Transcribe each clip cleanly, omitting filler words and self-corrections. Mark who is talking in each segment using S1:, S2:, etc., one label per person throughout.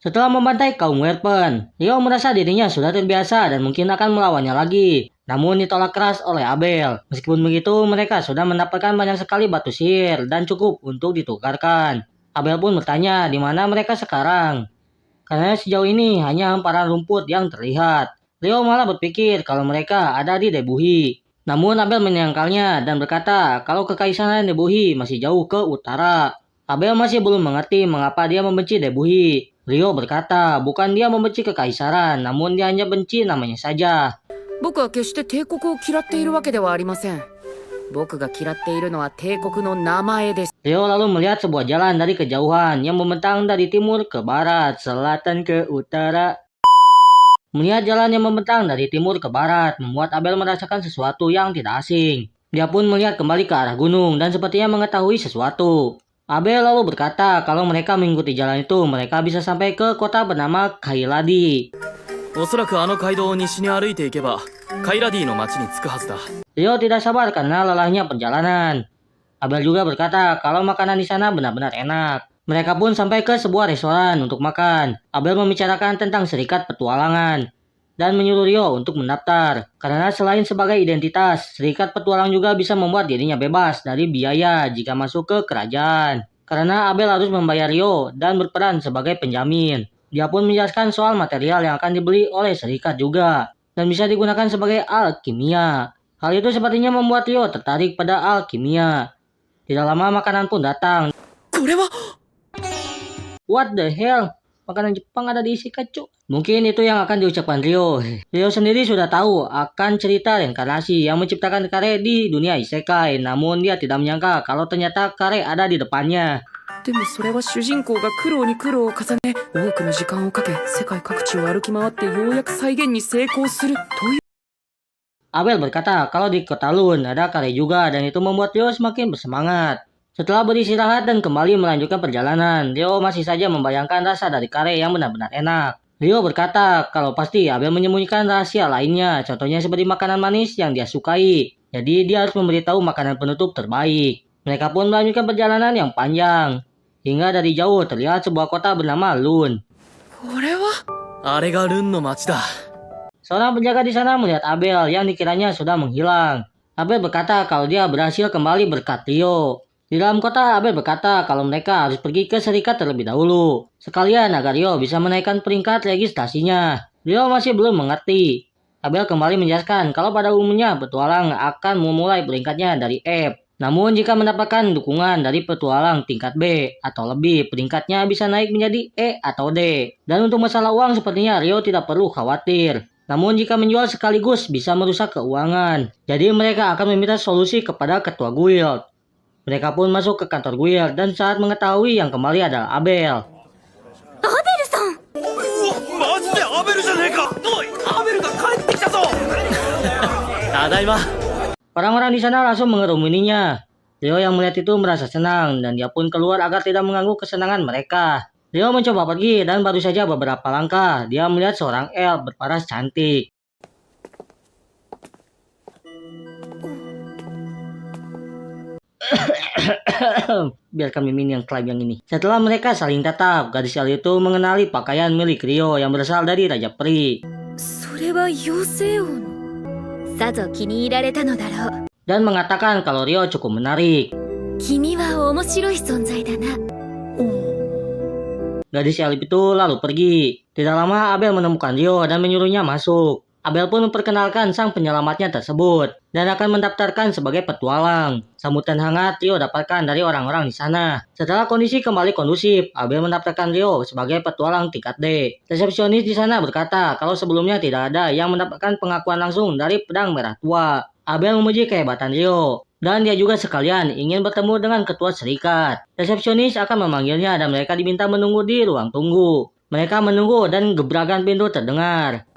S1: Setelah membantai kaum Werpen, Rio merasa dirinya sudah terbiasa dan mungkin akan melawannya lagi. Namun ditolak keras oleh Abel. Meskipun begitu, mereka sudah mendapatkan banyak sekali batu sihir dan cukup untuk ditukarkan. Abel pun bertanya di mana mereka sekarang. Karena sejauh ini hanya hamparan rumput yang terlihat. Rio malah berpikir kalau mereka ada di Debuhi. Namun Abel menyangkalnya dan berkata kalau kekaisaran Debuhi masih jauh ke utara. Abel masih belum mengerti mengapa dia membenci Debuhi. Rio berkata bukan dia membenci kekaisaran, namun dia hanya benci namanya saja.
S2: 僕は決して帝国を嫌っているわけではありません。僕が嫌っているのは帝国の名前です。
S1: Rio lalu melihat sebuah jalan dari kejauhan yang membentang dari timur ke barat, selatan ke utara. Melihat jalan yang membentang dari timur ke barat membuat Abel merasakan sesuatu yang tidak asing. Dia pun melihat kembali ke arah gunung dan sepertinya mengetahui sesuatu. Abel lalu berkata kalau mereka mengikuti jalan itu mereka bisa sampai ke kota bernama Kailadi.
S3: おそらくあの街道を西に歩いていけばカイラディの町に着くはずだ。
S1: Rio tidak sabar karena lelahnya perjalanan. Abel juga berkata kalau makanan di sana benar-benar enak. Mereka pun sampai ke sebuah restoran untuk makan. Abel membicarakan tentang serikat petualangan dan menyuruh Rio untuk mendaftar. Karena selain sebagai identitas, serikat petualang juga bisa membuat dirinya bebas dari biaya jika masuk ke kerajaan. Karena Abel harus membayar Rio dan berperan sebagai penjamin. Dia pun menjelaskan soal material yang akan dibeli oleh serikat juga dan bisa digunakan sebagai alkimia. Hal itu sepertinya membuat Rio tertarik pada alkimia. Tidak lama makanan pun datang.
S3: これは
S1: What the hell? Makanan Jepang ada di Ishikachu. Mungkin itu yang akan diucapkan Rio. Rio sendiri sudah tahu akan cerita reinkarnasi yang menciptakan Kare di dunia isekai. Namun dia tidak menyangka kalau ternyata Kare ada di depannya.
S2: でもそれは主人公が苦労に苦労を重ね、多くの時間をかけ、世界各地を歩き回ってようやく再現に成功するという。
S1: Abel berkata kalau di kota Lun ada Kare juga dan itu membuat Rio semakin bersemangat. Setelah beristirahat dan kembali melanjutkan perjalanan, Rio masih saja membayangkan rasa dari Kare yang benar-benar enak. Rio berkata kalau pasti Abel menyembunyikan rahasia lainnya, contohnya seperti makanan manis yang dia sukai. Jadi dia harus memberitahu makanan penutup terbaik. Mereka pun melanjutkan perjalanan yang panjang. Hingga dari jauh terlihat sebuah kota bernama Lun.
S2: これは
S3: あれがルンの町だ。
S1: Seorang penjaga di sana melihat Abel yang dikiranya sudah menghilang. Abel berkata kalau dia berhasil kembali berkat Rio. Di dalam kota, Abel berkata kalau mereka harus pergi ke serikat terlebih dahulu. Sekalian agar Rio bisa menaikkan peringkat registrasinya. Rio masih belum mengerti. Abel kembali menjelaskan kalau pada umumnya petualang akan memulai peringkatnya dari F. Namun jika mendapatkan dukungan dari petualang tingkat B atau lebih, peringkatnya bisa naik menjadi E atau D. Dan untuk masalah uang sepertinya Rio tidak perlu khawatir. Namun jika menjual sekaligus bisa merusak keuangan. Jadi mereka akan meminta solusi kepada ketua guild. Mereka pun masuk ke kantor guild dan saat mengetahui yang kembali adalah Abel.
S3: マジでアベルじゃねえか。おい、アベルが帰ってきたぞ。ただいま。
S1: Orang-orang di sana langsung mengerumuninya. Rio yang melihat itu merasa senang dan dia pun keluar agar tidak mengganggu kesenangan mereka. Rio mencoba pergi dan baru saja beberapa langkah dia melihat seorang elf berparas cantik. Biar kami minum yang klaim yang ini. Setelah mereka saling tatap, gadis elf itu mengenali pakaian milik Rio yang berasal dari Raja Peri.
S2: それは妖精王の。
S4: さぞ気に入られたのだろう。
S1: Dan mengatakan kalau Rio cukup menarik.
S4: 君は面白い存在だな。
S1: Gadis elf itu lalu pergi. Tidak lama Abel menemukan Rio dan menyuruhnya masuk. Abel pun memperkenalkan sang penyelamatnya tersebut dan akan mendaftarkan sebagai petualang. Sambutan hangat Rio dapatkan dari orang-orang di sana. Setelah kondisi kembali kondusif, Abel mendaftarkan Rio sebagai petualang tingkat D. Resepsionis di sana berkata kalau sebelumnya tidak ada yang mendapatkan pengakuan langsung dari pedang merah tua. Abel memuji kehebatan Rio. Dan dia juga sekalian ingin bertemu dengan ketua serikat. Resepsionis akan memanggilnya dan mereka diminta menunggu di ruang tunggu. Mereka menunggu dan gebrakan pintu terdengar.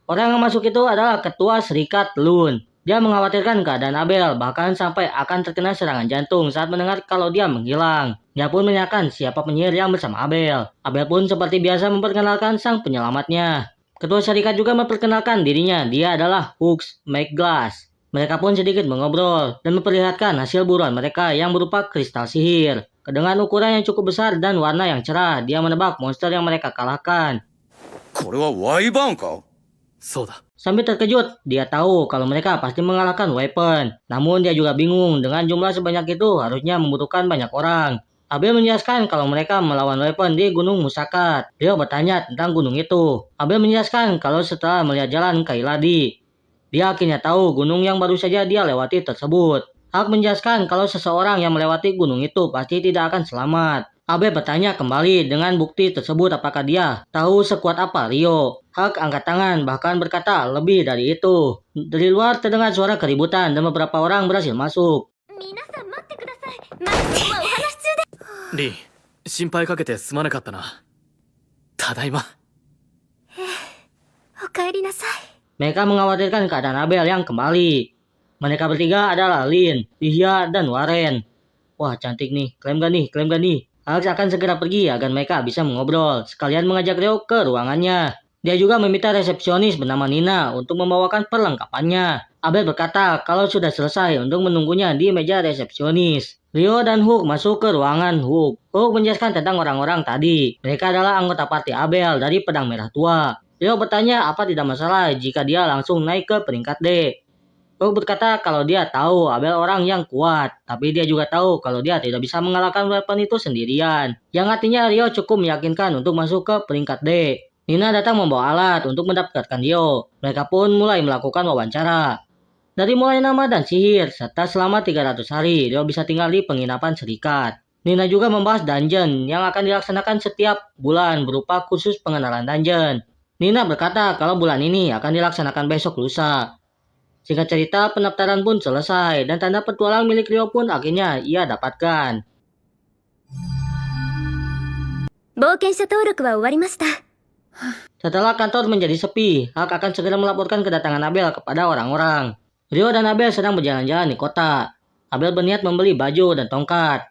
S1: Orang yang masuk itu adalah ketua serikat Lun. Dia mengkhawatirkan keadaan Abel, bahkan sampai akan terkena serangan jantung saat mendengar kalau dia menghilang. Dia pun menanyakan siapa penyihir yang bersama Abel. Abel pun seperti biasa memperkenalkan sang penyelamatnya. Ketua serikat juga memperkenalkan dirinya, dia adalah Hooks McGlass. Mereka pun sedikit mengobrol dan memperlihatkan hasil buruan mereka yang berupa kristal sihir. Dengan ukuran yang cukup besar dan warna yang cerah, dia menebak monster yang mereka kalahkan.
S3: これはワイバーンか？
S2: そうだ。
S1: Sambil terkejut, dia tahu kalau mereka pasti mengalahkan Weapon. Namun dia juga bingung, dengan jumlah sebanyak itu harusnya membutuhkan banyak orang. Abel menjelaskan kalau mereka melawan Weapon di Gunung Musakat. Rio bertanya tentang gunung itu. Abel menjelaskan kalau setelah melihat jalan Kailadi, dia akhirnya tahu gunung yang baru saja dia lewati tersebut. Hulk menjelaskan kalau seseorang yang melewati gunung itu pasti tidak akan selamat. Abel bertanya kembali dengan bukti tersebut apakah dia tahu sekuat apa Rio. Hulk angkat tangan bahkan berkata lebih dari itu. Dari luar terdengar suara keributan dan beberapa orang berhasil masuk.
S4: 皆さん待ってください。マリさんはお話中で。
S2: リン、心配かけてすまなかったな。ただいま。
S4: お帰りなさい。
S1: Mereka mengkhawatirkan keadaan Abel yang kembali. Mereka bertiga adalah Lin, Lydia, dan Warren. Wah cantik nih, klaim gak nih, klaim gak nih. Alex akan segera pergi agar mereka bisa mengobrol, sekalian mengajak Rio ke ruangannya. Dia juga meminta resepsionis bernama Nina untuk membawakan perlengkapannya. Abel berkata kalau sudah selesai untuk menunggunya di meja resepsionis. Rio dan Hook masuk ke ruangan Hook. Hook menjelaskan tentang orang-orang tadi. Mereka adalah anggota parti Abel dari Pedang Merah Tua. Rio bertanya apa tidak masalah jika dia langsung naik ke peringkat D. Hook berkata kalau dia tahu Abel orang yang kuat, tapi dia juga tahu kalau dia tidak bisa mengalahkan Weapon itu sendirian. Yang artinya Rio cukup meyakinkan untuk masuk ke peringkat D. Nina datang membawa alat untuk mendapatkan Rio. Mereka pun mulai melakukan wawancara. Dari mulai nama dan sihir, serta selama 300 hari, Rio bisa tinggal di penginapan serikat. Nina juga membahas dungeon yang akan dilaksanakan setiap bulan berupa khusus pengenalan dungeon. Nina berkata kalau bulan ini akan dilaksanakan besok lusa. Singkat cerita, pendaftaran pun selesai dan tanda petualang milik Rio pun akhirnya ia dapatkan.
S4: 冒険者登録は終わりました。
S1: Setelah kantor menjadi sepi, Hulk akan segera melaporkan kedatangan Abel kepada orang-orang. Rio dan Abel sedang berjalan-jalan di kota. Abel berniat membeli baju dan tongkat.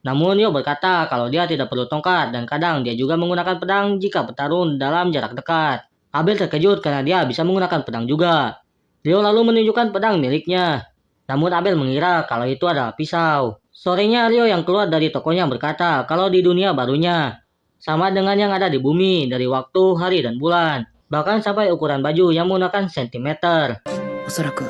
S1: Namun Rio berkata kalau dia tidak perlu tongkat dan kadang dia juga menggunakan pedang jika bertarung dalam jarak dekat. Abel terkejut karena dia bisa menggunakan pedang juga. Rio lalu menunjukkan pedang miliknya. Namun Abel mengira kalau itu adalah pisau. Sorenya Rio yang keluar dari tokonya berkata kalau di dunia barunya sama dengan yang ada di bumi dari waktu, hari, dan bulan. Bahkan sampai ukuran baju yang menggunakan sentimeter.
S2: おそらく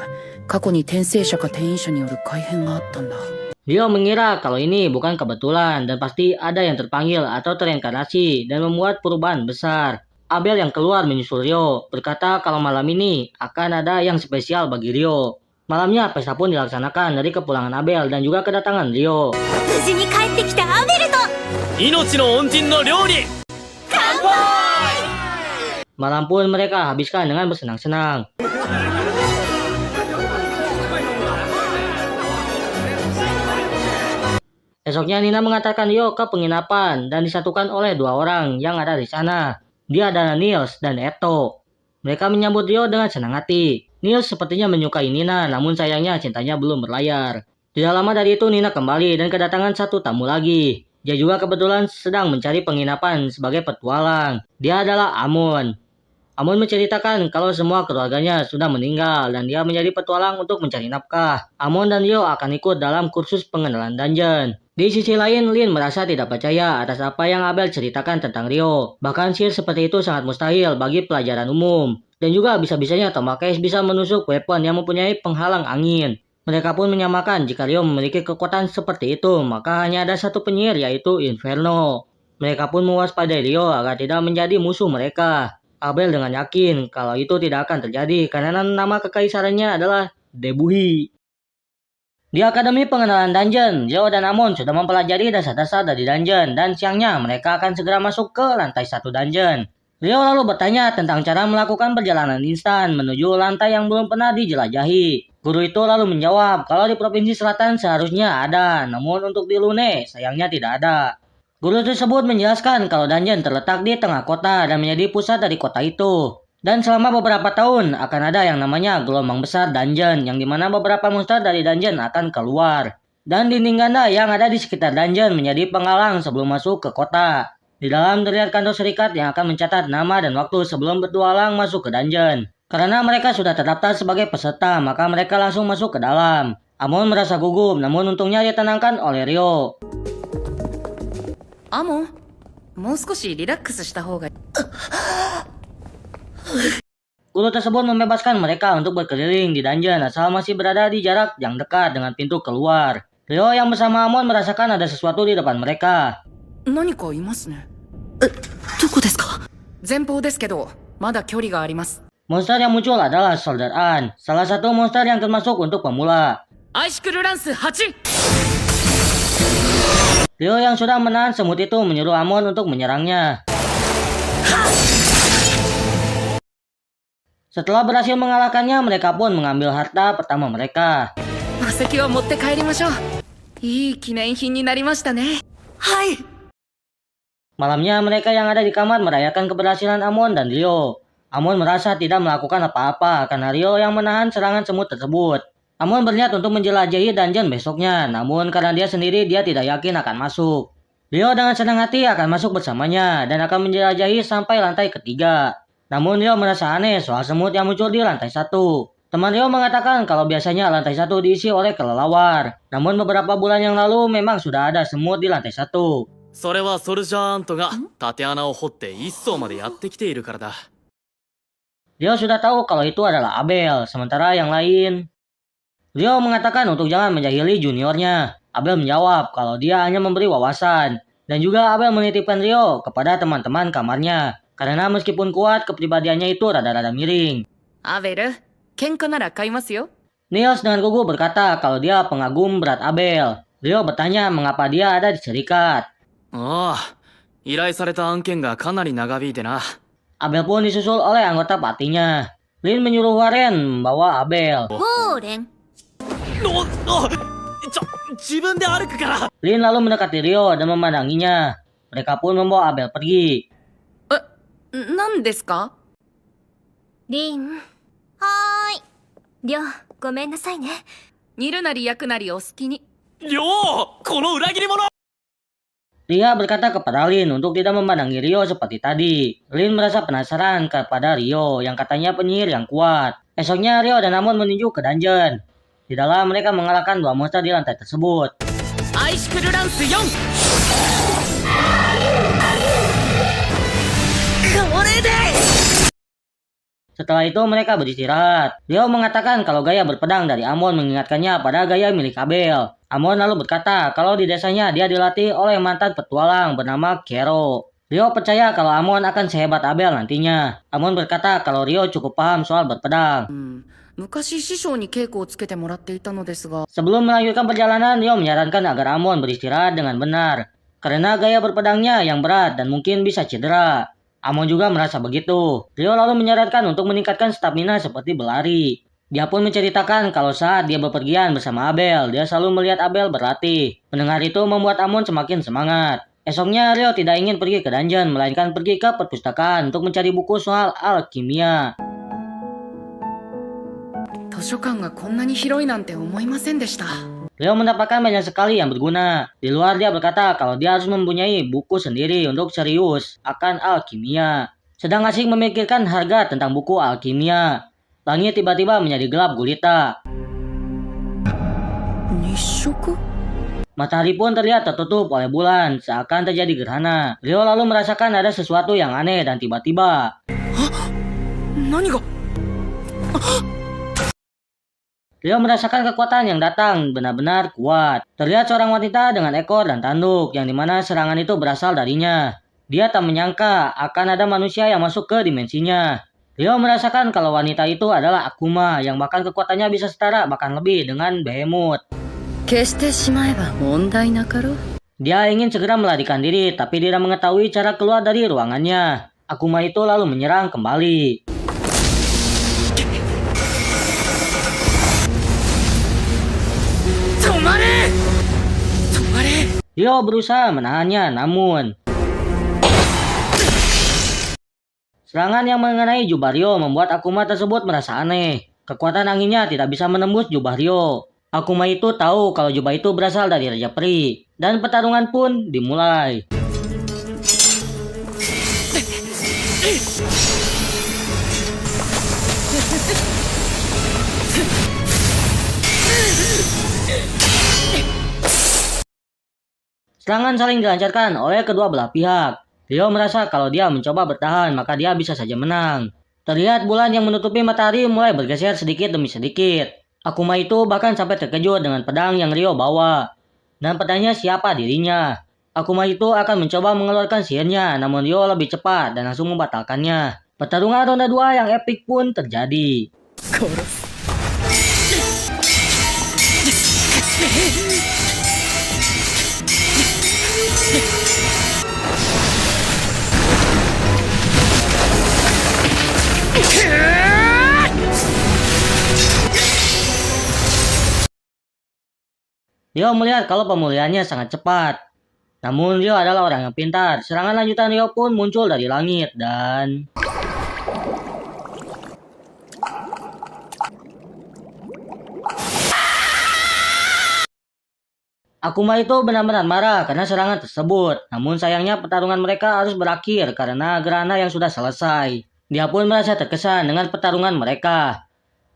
S2: 過去に転生者か転移者による改変があったんだ。
S1: Rio mengira kalau ini bukan kebetulan dan pasti ada yang terpanggil atau tereinkarnasi dan membuat perubahan besar. Abel yang keluar menyusul Rio berkata kalau malam ini akan ada yang spesial bagi Rio. Malamnya pesta pun dilaksanakan dari kepulangan Abel dan juga kedatangan Rio.
S4: 無事に帰ってきたアベルと
S3: 命の恩人の料理。
S1: Malam pun mereka habiskan dengan bersenang-senang. Esoknya Nina mengantarkan Rio ke penginapan dan disatukan oleh dua orang yang ada di sana. Dia adalah Niels dan Eto. Mereka menyambut Rio dengan senang hati. Niels sepertinya menyukai Nina, namun sayangnya cintanya belum berlayar. Tidak lama dari itu Nina kembali dan kedatangan satu tamu lagi. Dia juga kebetulan sedang mencari penginapan sebagai petualang. Dia adalah Amon. Amon menceritakan kalau semua keluarganya sudah meninggal dan dia menjadi petualang untuk mencari nafkah. Amon dan Rio akan ikut dalam kursus pengenalan dungeon. Di sisi lain, Lin merasa tidak percaya atas apa yang Abel ceritakan tentang Rio. Bahkan sihir seperti itu sangat mustahil bagi pelajaran umum. Dan juga bisa-bisanya tombak es bisa menusuk Weapon yang mempunyai penghalang angin. Mereka pun menyamakan jika Rio memiliki kekuatan seperti itu, maka hanya ada satu penyihir yaitu Inferno. Mereka pun mewaspadai Rio agar tidak menjadi musuh mereka. Abel dengan yakin kalau itu tidak akan terjadi karena nama kekaisarannya adalah Debuhi. Di Akademi Pengenalan Dungeon, Rio dan Amon sudah mempelajari dasar-dasar dari dungeon dan siangnya mereka akan segera masuk ke lantai 1 dungeon. Rio lalu bertanya tentang cara melakukan perjalanan instan menuju lantai yang belum pernah dijelajahi. Guru itu lalu menjawab kalau di Provinsi Selatan seharusnya ada, namun untuk di Lune sayangnya tidak ada. Guru tersebut menjelaskan kalau dungeon terletak di tengah kota dan menjadi pusat dari kota itu. Dan selama beberapa tahun akan ada yang namanya gelombang besar dungeon yang dimana beberapa monster dari dungeon akan keluar. Dan dinding ganda yang ada di sekitar dungeon menjadi penghalang sebelum masuk ke kota. Di dalam terlihat kantor serikat yang akan mencatat nama dan waktu sebelum petualang masuk ke dungeon. Karena mereka sudah terdaftar sebagai peserta, maka mereka langsung masuk ke dalam. Amon merasa gugup, namun untungnya ditenangkan oleh Rio.
S2: アモン、もう少しリラックスした方がいい。
S1: Guru tersebut membebaskan mereka untuk berkeliling di dungeon asal masih berada di jarak yang dekat dengan pintu keluar. Ryo yang bersama Amon merasakan ada sesuatu di depan mereka.
S2: 何かいますね。
S5: どこですか？
S2: 前方ですけど、まだ距離があります。
S1: Monster yang muncul adalah Soldier Ant, salah satu monster yang termasuk untuk pemula.
S2: アイシクルランス8。
S1: Ryo yang sudah menahan semut itu menyuruh Amon untuk menyerangnya. Setelah berhasil mengalahkannya, mereka pun mengambil harta pertama mereka.
S2: 魔石は持って帰りましょう。いい記念品になりましたね。
S5: はい。
S1: Malamnya mereka yang ada di kamar merayakan keberhasilan Amon dan Ryo. Amon merasa tidak melakukan apa-apa karena Ryo yang menahan serangan semut tersebut. Amon berniat untuk menjelajahi dungeon besoknya, namun karena dia sendiri dia tidak yakin akan masuk. Ryo dengan senang hati akan masuk bersamanya dan akan menjelajahi sampai lantai ketiga. Namun Ryo merasa aneh soal semut yang muncul di lantai 1. Teman Ryo mengatakan kalau biasanya lantai 1 diisi oleh kelelawar. Namun beberapa bulan yang lalu memang sudah ada semut di lantai 1.
S3: それはソルジャーアントが縦穴を掘って一層までやってきているからだ。
S1: Ryo sudah tahu kalau itu adalah Abel, sementara yang lain... Ryo mengatakan untuk jangan menjahili juniornya. Abel menjawab kalau dia hanya memberi wawasan. Dan juga Abel menitipkan Ryo kepada teman-teman kamarnya. Karena meskipun kuat, kepribadiannya itu rada-rada miring.
S2: アベル、喧嘩なら買いますよ。
S1: Niels dengan gugup berkata kalau dia pengagum berat Abel. Ryo bertanya mengapa dia ada di serikat.
S3: ああ、依頼された案件がかなり長引いてな。
S1: Abel pun disusul oleh anggota partinya. Lin menyuruh Warren membawa Abel.
S4: ウォーレン。
S3: 自分で歩くから。
S1: Lin lalu mendekati Ryo dan memandanginya. Mereka pun membawa Abel pergi.
S2: 何ですか？
S4: リン。はーい。りょう、ごめんなさいね。
S2: 煮るなり焼くなりお好きに。
S3: りょう、この裏切り者。
S1: Ria berkata kepada Lin untuk tidak memandangi Ryo seperti tadi. Lin merasa penasaran kepada Ryo yang katanya penyihir yang kuat. Esoknya Ryo dan Amon menuju ke dungeon. Di dalam mereka mengalahkan dua monster di lantai tersebut.
S2: アイシクルランス4。
S1: Setelah itu mereka beristirahat. Ryo mengatakan kalau gaya berpedang dari Amon mengingatkannya pada gaya milik Abel. Amon lalu berkata kalau di desanya dia dilatih oleh mantan petualang bernama Kero. Ryo percaya kalau Amon akan sehebat Abel nantinya. Amon berkata kalau Ryo cukup paham soal berpedang.
S2: 昔師匠に稽古をつけてもらっていたのですが。
S1: Sebelum melanjutkan perjalanan, Ryo menyarankan agar Amon beristirahat dengan benar. Karena gaya berpedangnya yang berat dan mungkin bisa cedera. Amon juga merasa begitu. Ryo lalu menyarankan untuk meningkatkan stamina seperti berlari. Dia pun menceritakan kalau saat dia bepergian bersama Abel, dia selalu melihat Abel berlatih. Mendengar itu membuat Amon semakin semangat. Esoknya Ryo tidak ingin pergi ke dungeon, melainkan pergi ke perpustakaan untuk mencari buku soal alkimia.
S2: 図書館がこんなに広いなんて思いませんでした。
S1: Ryo mendapatkan banyak sekali yang berguna. Di luar dia berkata kalau dia harus mempunyai buku sendiri untuk serius akan alkimia. Sedang asik memikirkan harga tentang buku alkimia. Langit tiba-tiba menjadi gelap gulita.
S2: 日食？
S1: Matahari pun terlihat tertutup oleh bulan, seakan terjadi gerhana. Ryo lalu merasakan ada sesuatu yang aneh dan tiba-tiba.
S2: 何が？
S1: Ryo merasakan kekuatan yang datang benar-benar kuat. Terlihat seorang wanita dengan ekor dan tanduk, yang dimana serangan itu berasal darinya. Dia tak menyangka akan ada manusia yang masuk ke dimensinya. Ryo merasakan kalau wanita itu adalah Akuma, yang bahkan kekuatannya bisa setara bahkan lebih dengan Behemoth.
S5: 消してしまえば問題なかろう。
S1: Dia ingin segera melarikan diri, tapi tidak mengetahui cara keluar dari ruangannya. Akuma itu lalu menyerang kembali. Ryo berusaha menahannya, namun serangan yang mengenai jubah Ryo membuat Akuma tersebut merasa aneh. Kekuatan anginnya tidak bisa menembus jubah Ryo. Akuma itu tahu kalau jubah itu berasal dari Raja Peri, dan pertarungan pun dimulai. Serangan saling dilancarkan oleh kedua belah pihak. Ryo merasa kalau dia mencoba bertahan maka dia bisa saja menang. Terlihat bulan yang menutupi matahari mulai bergeser sedikit demi sedikit. Akuma itu bahkan sampai terkejut dengan pedang yang Ryo bawa. Dan bertanya siapa dirinya. Akuma itu akan mencoba mengeluarkan sihirnya, namun Ryo lebih cepat dan langsung membatalkannya. Pertarungan ronde 2 yang epik pun terjadi. Ryo melihat kalau pemulihannya sangat cepat. Namun Ryo adalah orang yang pintar. Serangan lanjutan Ryo pun muncul dari langit dan... Akuma itu benar-benar marah karena serangan tersebut. Namun sayangnya pertarungan mereka harus berakhir karena gerhana yang sudah selesai. Dia pun merasa terkesan dengan pertarungan mereka.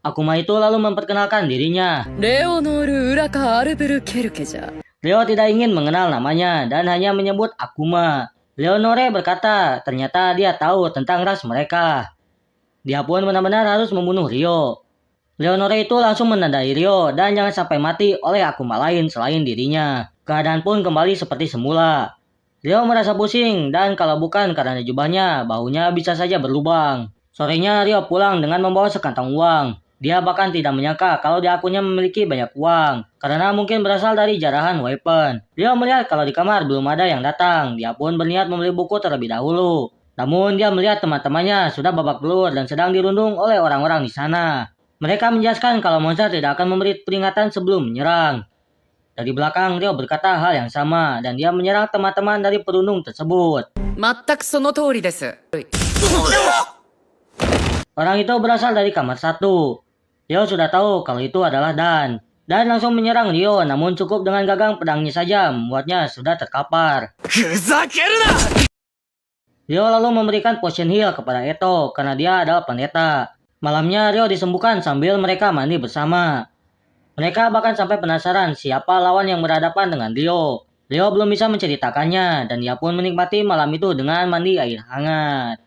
S1: Akuma itu lalu memperkenalkan dirinya.
S5: レオノール・ウラカ・アルブルケルケじゃ。
S1: Ryo tidak ingin mengenal namanya dan hanya menyebut Akuma. Leonore berkata ternyata dia tahu tentang ras mereka. Dia pun benar-benar harus membunuh Ryo. Leonore itu langsung menandai Ryo dan jangan sampai mati oleh Akuma lain selain dirinya. Keadaan pun kembali seperti semula. Ryo merasa pusing dan kalau bukan karena jubahnya, baunya bisa saja berlubang. Sorenya Ryo pulang dengan membawa sekantong uang. Dia bahkan tidak menyangka kalau di akunnya memiliki banyak uang, karena mungkin berasal dari jarahan weapon. Ryo melihat kalau di kamar belum ada yang datang, dia pun berniat membeli buku terlebih dahulu. Namun dia melihat teman-temannya sudah babak belur dan sedang dirundung oleh orang-orang di sana. Mereka menjelaskan kalau monster tidak akan memberi peringatan sebelum menyerang. Dari belakang Ryo berkata hal yang sama dan dia menyerang teman-teman dari perundung tersebut.
S2: 全くその通りです。
S1: Orang itu berasal dari kamar 1. Ryo sudah tahu kalau itu adalah Dan langsung menyerang Ryo, namun cukup dengan gagang pedangnya saja membuatnya sudah terkapar.
S3: ふざけるな
S1: Ryo lalu memberikan potion heal kepada Eto karena dia adalah pendeta. Malamnya Ryo disembuhkan sambil mereka mandi bersama. Mereka bahkan sampai penasaran siapa lawan yang berhadapan dengan Ryo. Ryo belum bisa menceritakannya dan dia pun menikmati malam itu dengan mandi air hangat.